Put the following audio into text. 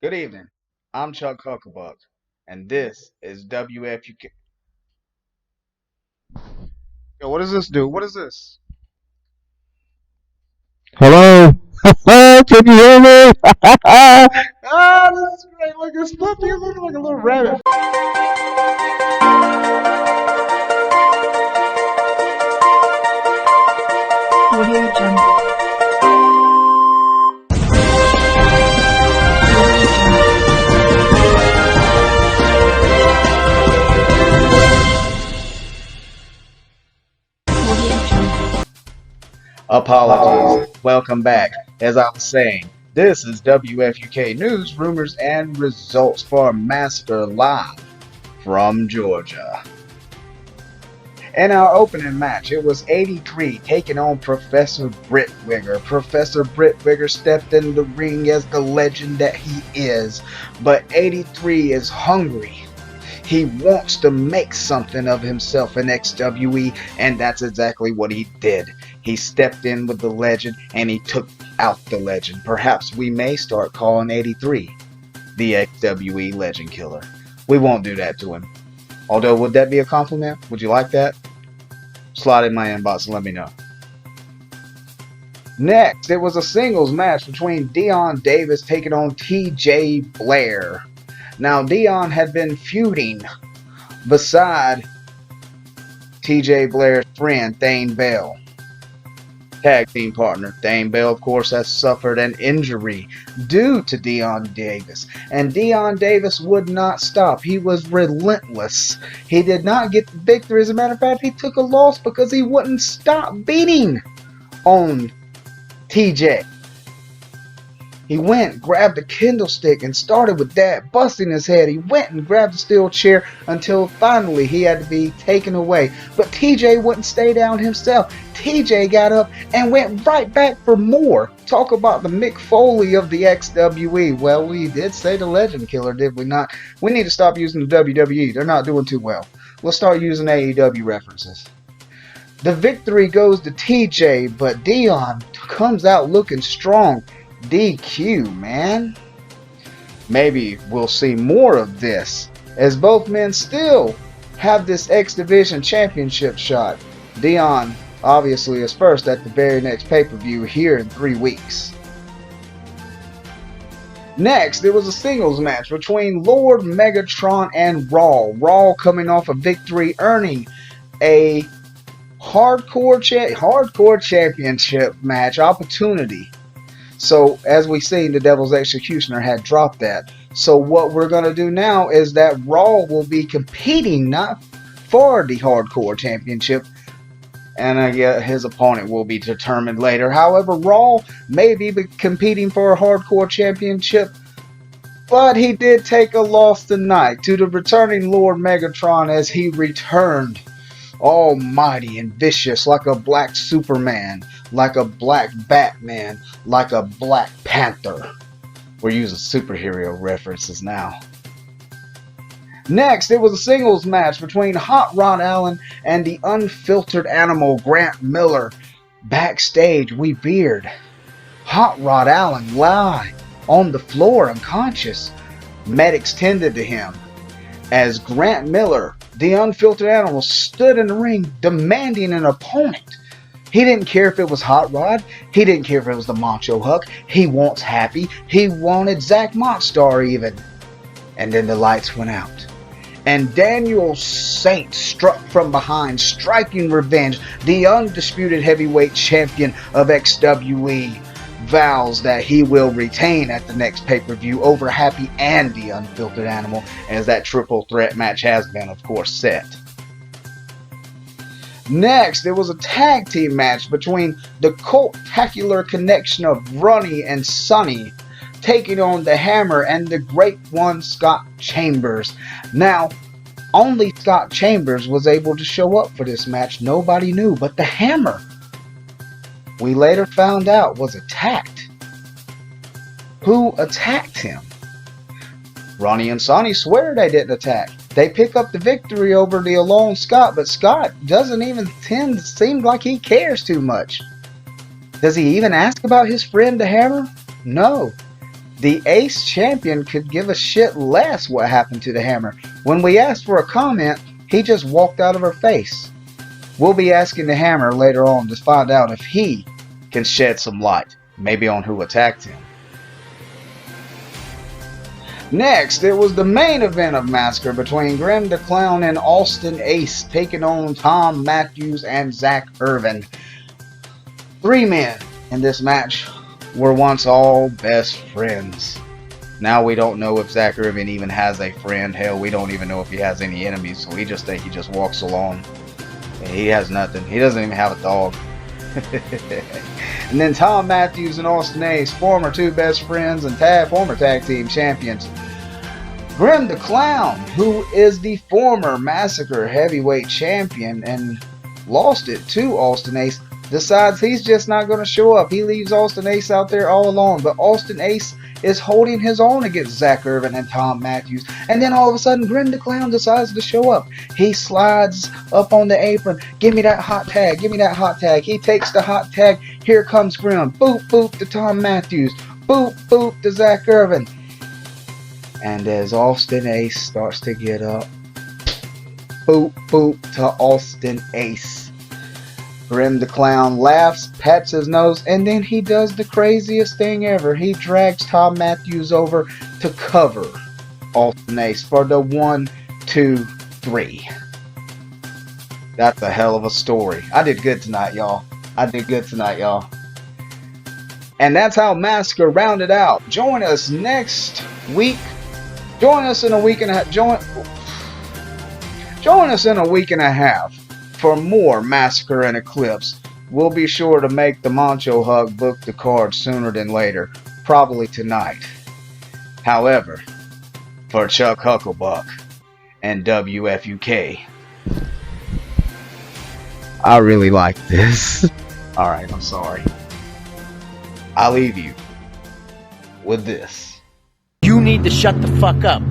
Good evening. I'm Chuck Hucklebuck, and this is WFUK. Yo, what does this do? What is this? Hello? Can you hear me? This is great. Look, it's fluffy. It looks like a little rabbit. Audio Jungle. Audio Jungle. Apologies. Welcome back. As I was saying, this is WFUK News, Rumors, and Results for Massacre live from Georgia. In our opening match, it was 83 taking on Professor Brittwigger. Professor Brittwigger stepped in the ring as the legend that he is, but 83 is hungry. He wants to make something of himself in XWE, and that's exactly what he did. He stepped in with the legend, and he took out the legend. Perhaps we may start calling 83 the XWE Legend Killer. We won't do that to him. Although, would that be a compliment? Would you like that? Slide in my inbox and let me know. Next, it was a singles match between Dion Davis taking on TJ Blair. Now, Dion had been feuding beside TJ Blair's friend, Thane Bell. Tag team partner. Thane Bell, of course, has suffered an injury due to Dion Davis. And Dion Davis would not stop. He was relentless. He did not get the victory. As a matter of fact, he took a loss because he wouldn't stop beating on TJ. He went, grabbed a Kindle stick, and started with that, busting his head. He went and grabbed a steel chair until finally he had to be taken away. But TJ wouldn't stay down himself. TJ got up and went right back for more. Talk about the Mick Foley of the XWE. Well, we did say the Legend Killer, did we not? We need to stop using the WWE. They're not doing too well. We'll start using AEW references. The victory goes to TJ, but Dion comes out looking strong. DQ, man. Maybe we'll see more of this, as both men still have this X Division Championship shot. Dion obviously is first at the very next pay-per-view here in 3 weeks. Next, there was a singles match between Lord Megatron and Raw. Raw coming off a victory, earning a hardcore championship match opportunity. So, as we seen, the Devil's Executioner had dropped that. So what we're going to do now is that Raw will be competing not for the Hardcore Championship, and his opponent will be determined later. However, Raw may be competing for a Hardcore Championship, but he did take a loss tonight to the returning Lord Megatron as he returned almighty and vicious like a black Superman, like a black Batman, like a Black Panther. We're using superhero references now. Next, it was a singles match between Hot Rod Allen and the unfiltered animal Grant Miller. Backstage, we veered. Hot Rod Allen lie on the floor unconscious. Medics tended to him as Grant Miller, the unfiltered animal, stood in the ring demanding an opponent. He didn't care if it was Hot Rod. He didn't care if it was the Macho Huck. He wants Happy. He wanted Zach Montstar even. And then the lights went out. And Daniel Saint struck from behind, striking revenge. The undisputed heavyweight champion of XWE vows that he will retain at the next pay-per-view over Happy and the unfiltered animal, as that triple threat match has been, of course, set. Next, there was a tag team match between the Cultacular Connection of Ronnie and Sonny taking on the Hammer and the Great One Scott Chambers. Now, only Scott Chambers was able to show up for this match. Nobody knew, but the Hammer, we later found out, was attacked. Who attacked him? Ronnie and Sonny swear they didn't attack. They pick up the victory over the alone Scott, but Scott doesn't even seem like he cares too much. Does he even ask about his friend the Hammer? No. The Ace champion could give a shit less what happened to the Hammer. When we asked for a comment, he just walked out of her face. We'll be asking the Hammer later on to find out if he can shed some light, maybe on who attacked him. Next, it was the main event of Massacre between Grim the Clown and Austin Ace, taking on Tom Matthews and Zach Irvin. 3 men in this match were once all best friends. Now we don't know if Zach Irvin even has a friend. Hell, we don't even know if he has any enemies, so we just think he just walks along. He has nothing. He doesn't even have a dog. And then Tom Matthews and Austin Ace, former 2 best friends and former tag team champions. Grim the Clown, who is the former Massacre heavyweight champion and lost it to Austin Ace, decides he's just not going to show up. He leaves Austin Ace out there all alone, but Austin Ace is holding his own against Zach Irvin and Tom Matthews. And then all of a sudden, Grim the Clown decides to show up. He slides up on the apron. Give me that hot tag. Give me that hot tag. He takes the hot tag. Here comes Grim. Boop, boop to Tom Matthews. Boop, boop to Zach Irvin. And as Austin Ace starts to get up, boop, boop to Austin Ace. Grim the Clown laughs, pats his nose, and then he does the craziest thing ever. He drags Tom Matthews over to cover Austin Ace for the 1, 2, 3. That's a hell of a story. I did good tonight, y'all. I did good tonight, y'all. And that's how Massacre rounded out. Join us next week. Join us in a week and a half. Join us in a week and a half for more Massacre and Eclipse. We'll be sure to make the Mancho Hug book the card sooner than later, probably tonight. However, for Chuck Hucklebuck and WFUK, I really like this. Alright, I'm sorry. I'll leave you with this. You need to shut the fuck up.